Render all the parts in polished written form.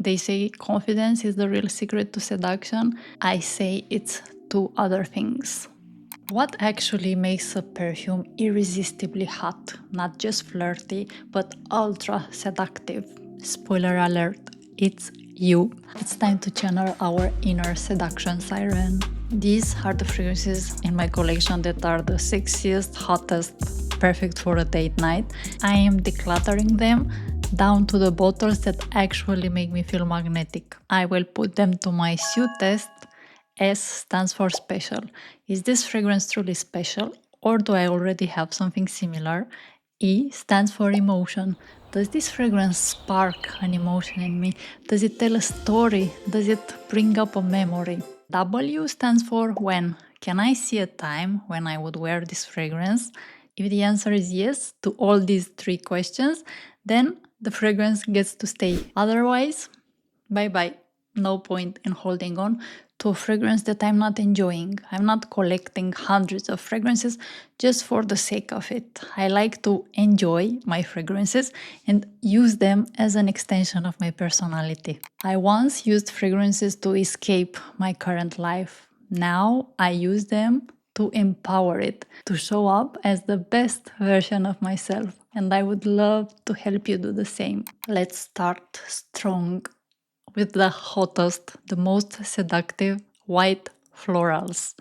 they say confidence is the real secret to seduction. I say it's two other things. What actually makes a perfume irresistibly hot? Not just flirty, but ultra seductive. Spoiler alert, it's you. It's time to channel our inner seduction siren. These are the fragrances in my collection that are the sexiest, hottest, perfect for a date night. I am decluttering them down to the bottles that actually make me feel magnetic. I will put them to my Choo test. S stands for special. Is this fragrance truly special, or do I already have something similar? E stands for emotion. Does this fragrance spark an emotion in me? Does it tell a story? Does it bring up a memory? W stands for when. Can I see a time when I would wear this fragrance? If the answer is yes to all these three questions, then the fragrance gets to stay. Otherwise, bye-bye. No point in holding on to a fragrance that I'm not enjoying. I'm not collecting hundreds of fragrances just for the sake of it. I like to enjoy my fragrances and use them as an extension of my personality. I once used fragrances to escape my current life. Now I use them to empower it, to show up as the best version of myself. And I would love to help you do the same. Let's start strong with the hottest, the most seductive white florals.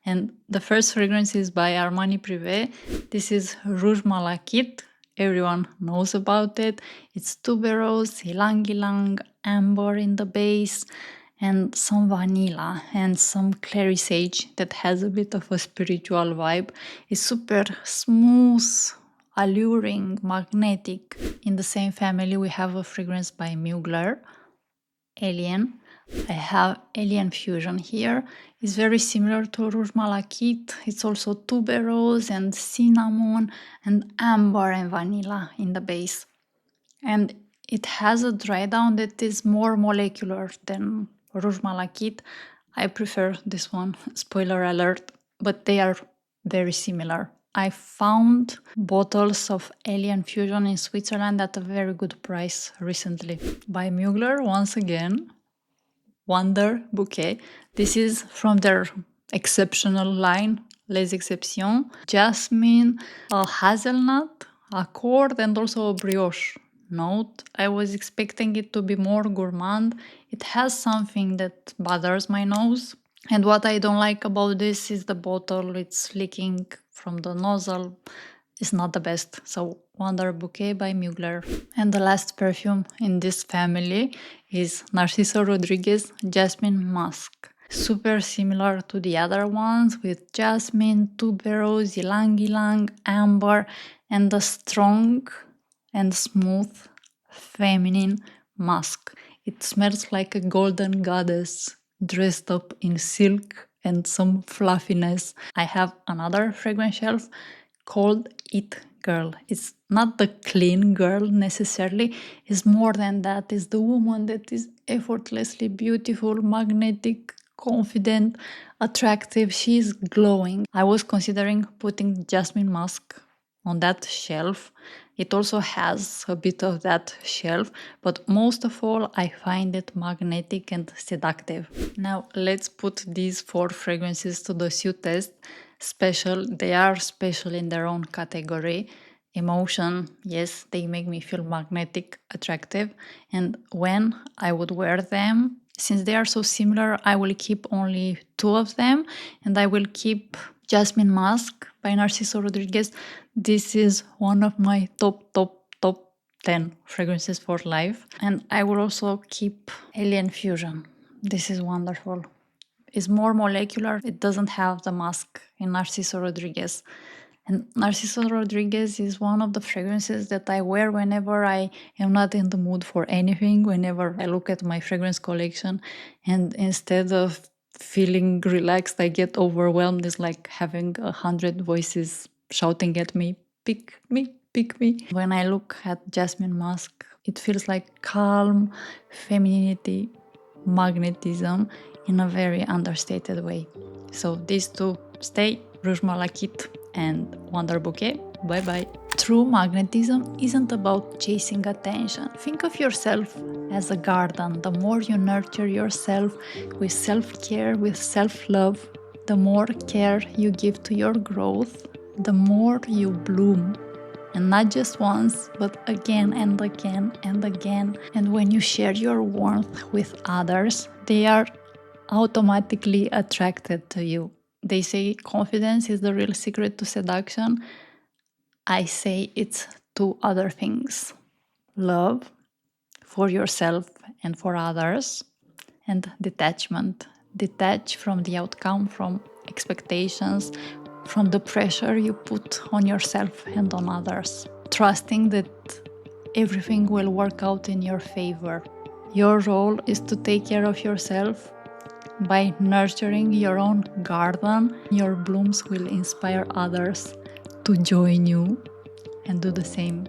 And the first fragrance is by Armani Prive. This is Rouge Malachite. Everyone knows about it. It's tuberose, ylang ylang, amber in the base, and some vanilla and some clary sage that has a bit of a spiritual vibe. It's super smooth, alluring, magnetic. In the same family, we have a fragrance by Mugler, Alien. I have Alien Fusion here. It's very similar to Rouge Malachite. It's also tuberose and cinnamon and amber and vanilla in the base. And it has a dry down that is more molecular than Rouge Malachite. I prefer this one, spoiler alert, but they are very similar. I found bottles of Alien Fusion in Switzerland at a very good price recently. By Mugler, once again, Wonder Bouquet. This is from their exceptional line, Les Exceptions. Jasmine, a hazelnut, accord, and also a brioche note. I was expecting it to be more gourmand. It has something that bothers my nose. And what I don't like about this is the bottle. It's leaking from the nozzle. It's not the best. So Wonder Bouquet by Mugler. And the last perfume in this family is Narciso Rodriguez Jasmine Musc. Super similar to the other ones with jasmine, tuberose, ylang ylang, amber, and the strong and smooth feminine musk. It smells like a golden goddess dressed up in silk and some fluffiness. I have another fragrance shelf called It Girl. It's not the clean girl necessarily. It's more than that. It's the woman that is effortlessly beautiful, magnetic, confident, attractive. She's glowing. I was considering putting Jasmine Musc on that shelf. It also has a bit of that shelf, but most of all, I find it magnetic and seductive. Now, let's put these 4 fragrances to the Choo test. Special, they are special in their own category. Emotion, yes, they make me feel magnetic, attractive. And when I would wear them, since they are so similar, I will keep only 2 of them, and I will keep Jasmine Musc by Narciso Rodriguez. This is one of my top 10 fragrances for life. And I will also keep Alien Fusion. This is wonderful. It's more molecular. It doesn't have the musk in Narciso Rodriguez. And Narciso Rodriguez is one of the fragrances that I wear whenever I am not in the mood for anything, whenever I look at my fragrance collection, and instead of feeling relaxed, I get overwhelmed. It's like having 100 voices shouting at me, pick me, pick me. When I look at Jasmine Musc, it feels like calm, femininity, magnetism in a very understated way. So these 2 stay, Rouge Malachite and Wonder Bouquet. Bye bye. True magnetism isn't about chasing attention. Think of yourself as a garden. The more you nurture yourself with self-care, with self-love, the more care you give to your growth, the more you bloom. And not just once, but again and again and again. And when you share your warmth with others, they are automatically attracted to you. They say confidence is the real secret to seduction. I say it's two other things: love for yourself and for others, and detachment. Detach from the outcome, from expectations, from the pressure you put on yourself and on others. Trusting that everything will work out in your favor. Your role is to take care of yourself by nurturing your own garden. Your blooms will inspire others to join you and do the same.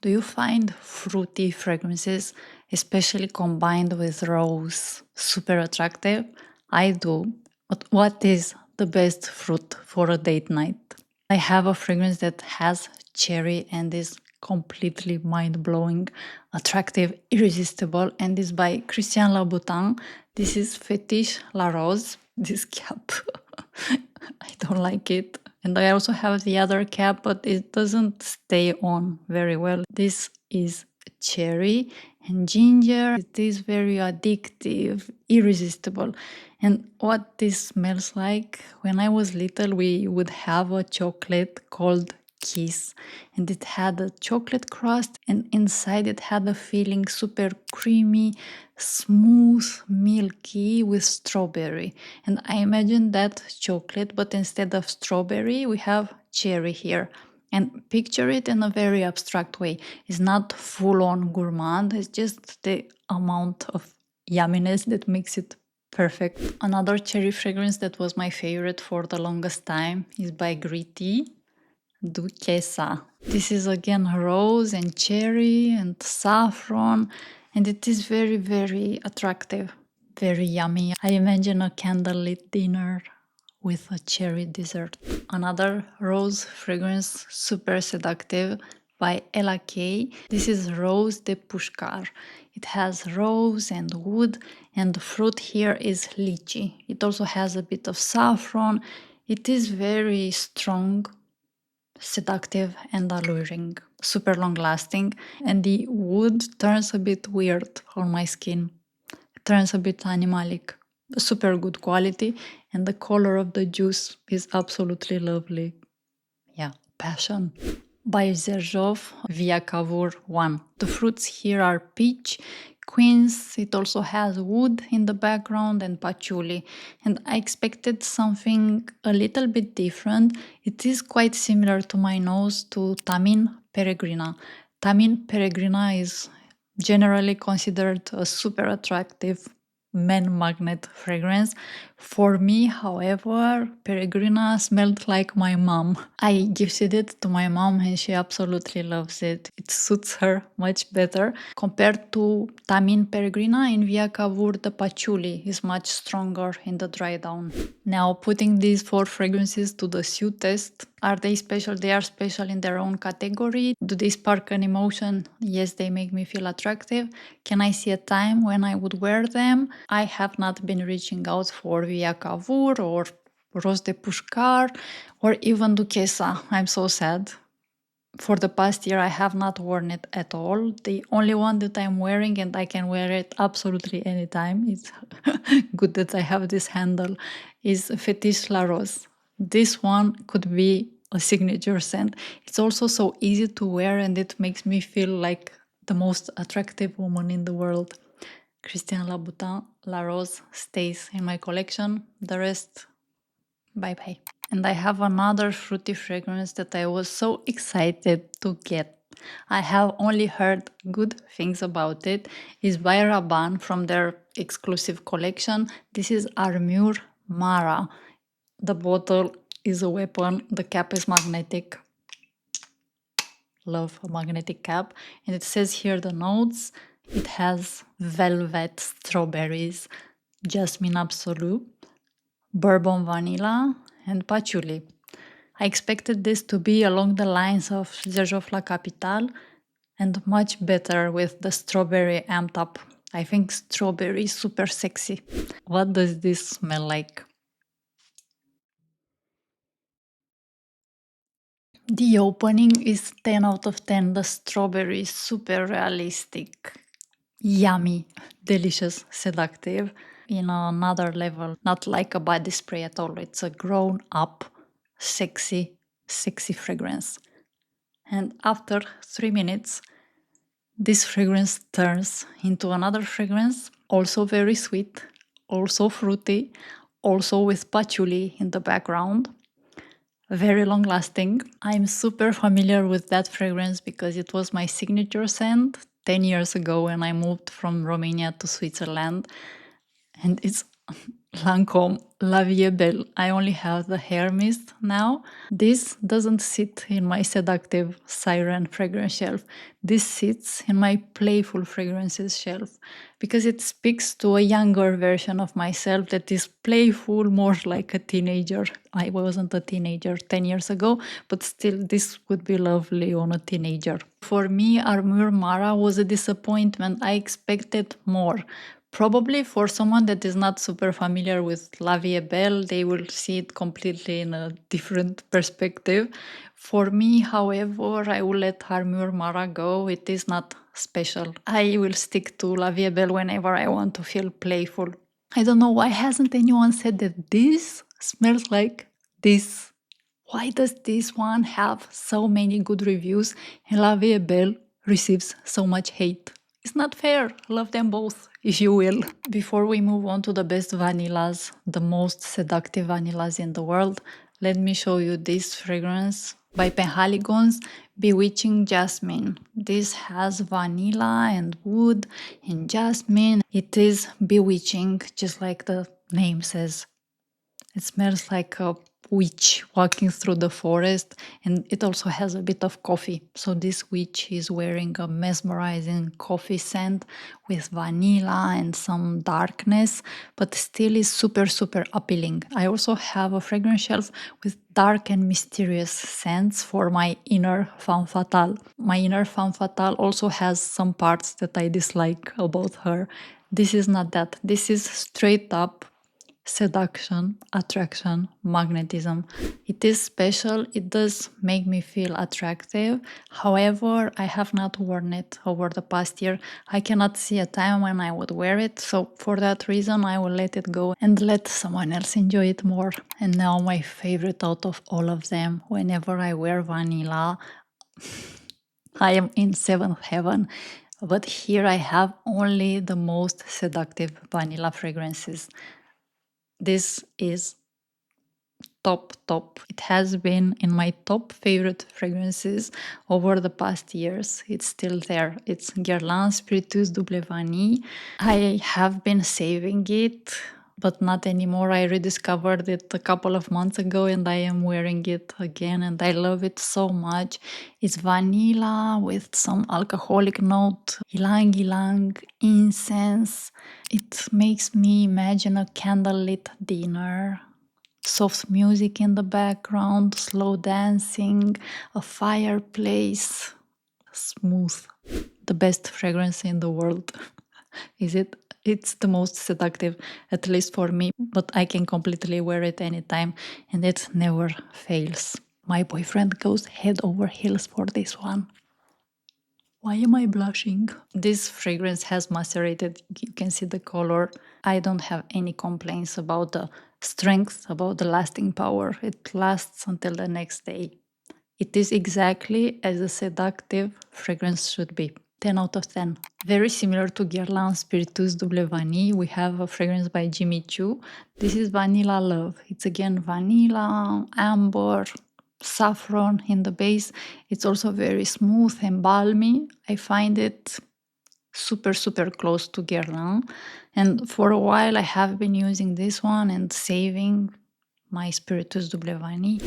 Do you find fruity fragrances, especially combined with rose, super attractive? I do. But what is the best fruit for a date night? I have a fragrance that has cherry and is completely mind-blowing, attractive, irresistible, and is by Christian Louboutin. This is Fetiche La Rose. This cap, I don't like it. And I also have the other cap, but it doesn't stay on very well. This is cherry and ginger. It is very addictive, irresistible. And what this smells like, when I was little, we would have a chocolate called Kiss, and it had a chocolate crust, and inside it had a filling super creamy, smooth, milky with strawberry. And I imagine that chocolate, but instead of strawberry, we have cherry here. And picture it in a very abstract way. It's not full-on gourmand, it's just the amount of yumminess that makes it perfect. Another cherry fragrance that was my favorite for the longest time is by Gritti, Duchessa. This is again rose and cherry and saffron, and it is very, very attractive, very yummy. I imagine a candlelit dinner with a cherry dessert. Another rose fragrance, super seductive, by Ella Kay. This is Rose de Pushkar. It has rose and wood, and the fruit here is lychee. It also has a bit of saffron. It is very strong, seductive and alluring, super long lasting, and the wood turns a bit weird on my skin. It turns a bit animalic, super good quality, and the color of the juice is absolutely lovely. Yeah, passion. By Xerjoff via Cavour 1. The fruits here are peach, quince, it also has wood in the background, and patchouli. And I expected something a little bit different. It is quite similar to my nose to Thameen Peregrina. Thameen Peregrina is generally considered a super attractive man magnet fragrance. For me, however, Peregrina smelled like my mom. I gifted it to my mom and she absolutely loves it. It suits her much better. Compared to Thameen Peregrina, in Via Cavour the patchouli is much stronger in the dry down. Now, putting these 4 fragrances to the suit test, are they special? They are special in their own category. Do they spark an emotion? Yes, they make me feel attractive. Can I see a time when I would wear them? I have not been reaching out for Via Cavour or Rose de Pushkar or even Duchessa. I'm so sad. For the past year, I have not worn it at all. The only one that I'm wearing, and I can wear it absolutely anytime, it's good that I have this handle, is Fetiche La Rose. This one could be a signature scent. It's also so easy to wear and it makes me feel like the most attractive woman in the world. Christian Louboutin La Rose stays in my collection. The rest, bye-bye. And I have another fruity fragrance that I was so excited to get. I have only heard good things about it. It's by Rabanne from their exclusive collection. This is Armure Mara. The bottle is a weapon. The cap is magnetic. Love a magnetic cap. And it says here the notes. It has velvet strawberries, jasmine absolute, bourbon vanilla, and patchouli. I expected this to be along the lines of Xerjoff La Capitale and much better with the strawberry amped up. I think strawberry is super sexy. What does this smell like? The opening is 10 out of 10. The strawberry is super realistic. Yummy, delicious, seductive. In another level, not like a body spray at all. It's a grown up, sexy, sexy fragrance. And after 3 minutes, this fragrance turns into another fragrance, also very sweet, also fruity, also with patchouli in the background. Very long lasting. I'm super familiar with that fragrance because it was my signature scent 10 years ago when I moved from Romania to Switzerland. And it's Lancome La Vie Belle. I only have the hair mist now. This doesn't sit in my seductive siren fragrance shelf. This sits in my playful fragrances shelf because it speaks to a younger version of myself that is playful, more like a teenager. I wasn't a teenager 10 years ago, but still this would be lovely on a teenager. For me, Armure Mara was a disappointment. I expected more. Probably for someone that is not super familiar with La Vie Belle, they will see it completely in a different perspective. For me, however, I will let Armure Mara go. It is not special. I will stick to La Vie Belle whenever I want to feel playful. I don't know why hasn't anyone said that this smells like this. Why does this one have so many good reviews and La Vie Belle receives so much hate? It's not fair. Love them both, if you will. Before we move on to the best vanillas, the most seductive vanillas in the world, let me show you this fragrance by Penhaligon's Bewitching Jasmine. This has vanilla and wood and jasmine. It is bewitching, just like the name says. It smells like a witch walking through the forest, and it also has a bit of coffee. So this witch is wearing a mesmerizing coffee scent with vanilla and some darkness, but still is super, super appealing. I also have a fragrance shelf with dark and mysterious scents for my inner femme fatale. My inner femme fatale also has some parts that I dislike about her. This is not that. This is straight up seduction, attraction, magnetism. It is special. It does make me feel attractive. However, I have not worn it over the past year. I cannot see a time when I would wear it. So for that reason, I will let it go and let someone else enjoy it more. And now my favorite out of all of them, whenever I wear vanilla, I am in seventh heaven. But here I have only the most seductive vanilla fragrances. This is top. It has been in my top favorite fragrances over the past years. It's still there. It's Guerlain Spiritueuse Double Vanille. I have been saving it, but not anymore. I rediscovered it a couple of months ago and I am wearing it again and I love it so much. It's vanilla with some alcoholic note, ylang ylang, incense. It makes me imagine a candlelit dinner. Soft music in the background, slow dancing, a fireplace, smooth. The best fragrance in the world. Is it? It's the most seductive, at least for me, but I can completely wear it anytime and it never fails. My boyfriend goes head over heels for this one. Why am I blushing? This fragrance has macerated. You can see the color. I don't have any complaints about the strength, about the lasting power. It lasts until the next day. It is exactly as a seductive fragrance should be. 10 out of 10. Very similar to Guerlain Spiritueuse Double Vanille, we have a fragrance by Jimmy Choo. This is Vanilla Love. It's again vanilla, amber, saffron in the base. It's also very smooth and balmy. I find it super close to Guerlain, and for a while I have been using this one and saving my Spiritueuse Double Vanille.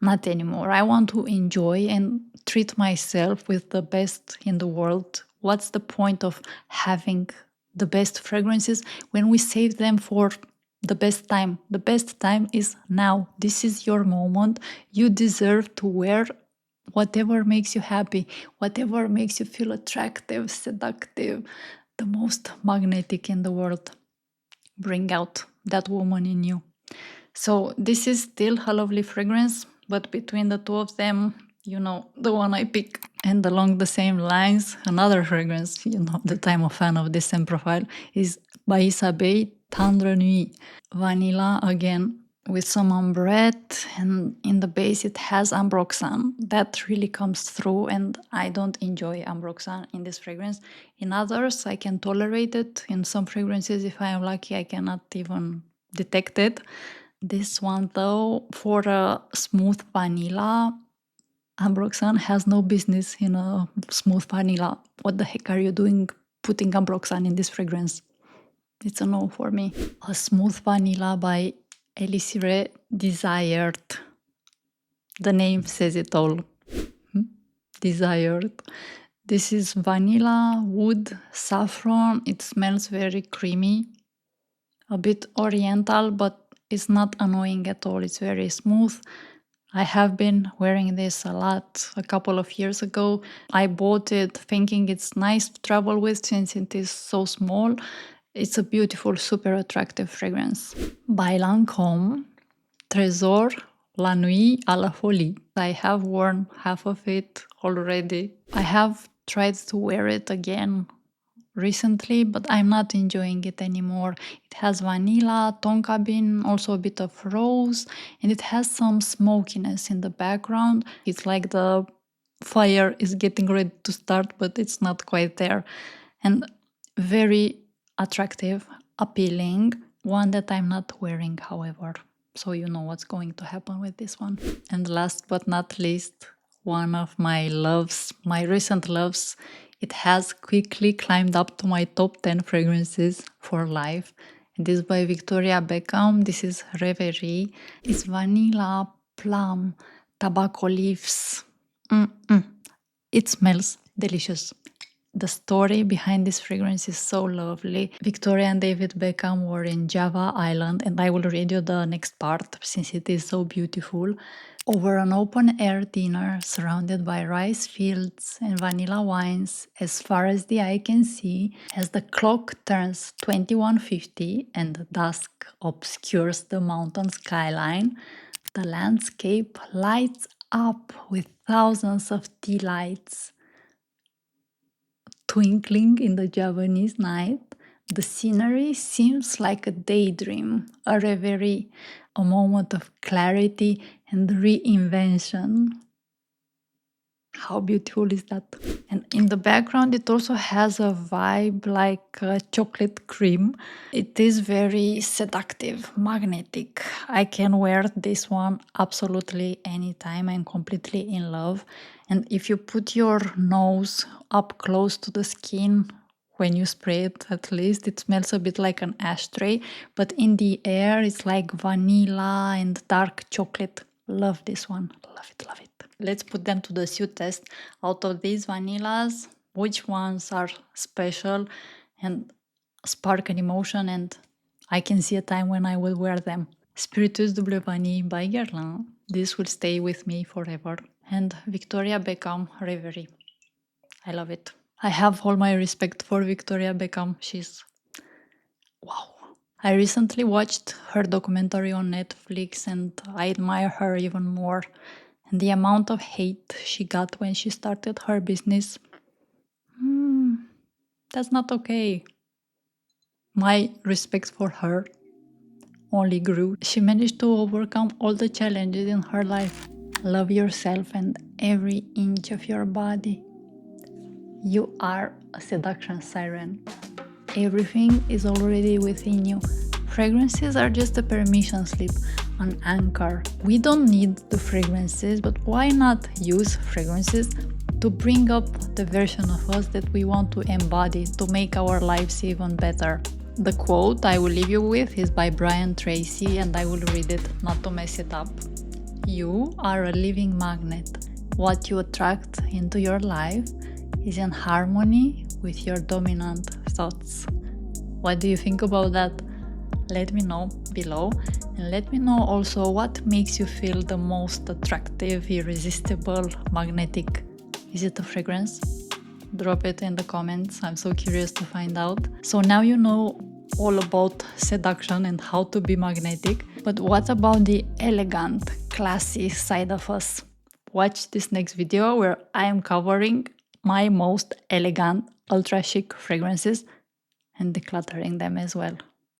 Not anymore. I want to enjoy and treat myself with the best in the world. What's the point of having the best fragrances when we save them for The best time is now. This is your moment. You deserve to wear whatever makes you happy, whatever makes you feel attractive, seductive, the most magnetic in the world. Bring out that woman in you. So this is still a lovely fragrance, but between the two of them, the one I pick. And along the same lines, another fragrance, that I'm a fan of this same profile, is by Isabey, Tendre Nuit. Vanilla again with some ambrette, and in the base it has ambroxan. That really comes through, and I don't enjoy ambroxan in this fragrance. In others, I can tolerate it. In some fragrances, if I am lucky, I cannot even detect it. This one, though, for a smooth vanilla, ambroxan has no business in a smooth vanilla. What the heck are you doing putting ambroxan in this fragrance? It's a no for me. A smooth vanilla by Elisire, Desired. The name says it all. Desired. This is vanilla, wood, saffron. It smells very creamy, a bit oriental, but it's not annoying at all. It's very smooth. I have been wearing this a lot a couple of years ago. I bought it thinking it's nice to travel with since it is so small. It's a beautiful, super attractive fragrance. Belle Lancome, Trésor, La Nuit à la Folie. I have worn half of it already. I have tried to wear it again recently, but I'm not enjoying it anymore. It has vanilla, tonka bean, also a bit of rose, and it has some smokiness in the background. It's like the fire is getting ready to start, but it's not quite there. And very attractive, appealing, one that I'm not wearing, however. So you know what's going to happen with this one. And last but not least, one of my loves, my recent loves. It has quickly climbed up to my top 10 fragrances for life. This is by Victoria Beckham. This is Reverie. It's vanilla, plum, tobacco leaves. It smells delicious. The story behind this fragrance is so lovely. Victoria and David Beckham were in Java Island, and I will read you the next part since it is so beautiful. Over an open-air dinner surrounded by rice fields and vanilla wines as far as the eye can see, as the clock turns 21:50 and dusk obscures the mountain skyline, the landscape lights up with thousands of tea lights twinkling in the Javanese night. The scenery seems like a daydream, a reverie, a moment of clarity and reinvention. How beautiful is that? And in the background, it also has a vibe like chocolate cream. It is very seductive, magnetic. I can wear this one absolutely anytime. I'm completely in love. And if you put your nose up close to the skin, when you spray it, at least, it smells a bit like an ashtray. But in the air, it's like vanilla and dark chocolate. Love this one. Love it, love it. Let's put them to the suit test. Out of these vanillas, which ones are special and spark an emotion, and I can see a time when I will wear them. Spiritueuse Double Vanille by Guerlain. This will stay with me forever. And Victoria Beckham Reverie. I love it. I have all my respect for Victoria Beckham. She's wow. I recently watched her documentary on Netflix and I admire her even more. And the amount of hate she got when she started her business, that's not okay. My respect for her only grew. She managed to overcome all the challenges in her life. Love yourself and every inch of your body. You are a seduction siren. Everything is already within you. Fragrances are just a permission slip, an anchor. We don't need the fragrances, but why not use fragrances to bring up the version of us that we want to embody, to make our lives even better? The quote I will leave you with is by Brian Tracy, and I will read it not to mess it up. You are a living magnet. What you attract into your life is in harmony with your dominant thoughts. What do you think about that? Let me know below, and let me know also what makes you feel the most attractive, irresistible, magnetic. Is it a fragrance? Drop it in the comments. I'm so curious to find out. So now you know all about seduction and how to be magnetic. But what about the elegant, classy side of us? Watch this next video where I am covering my most elegant, ultra chic fragrances and decluttering them as well.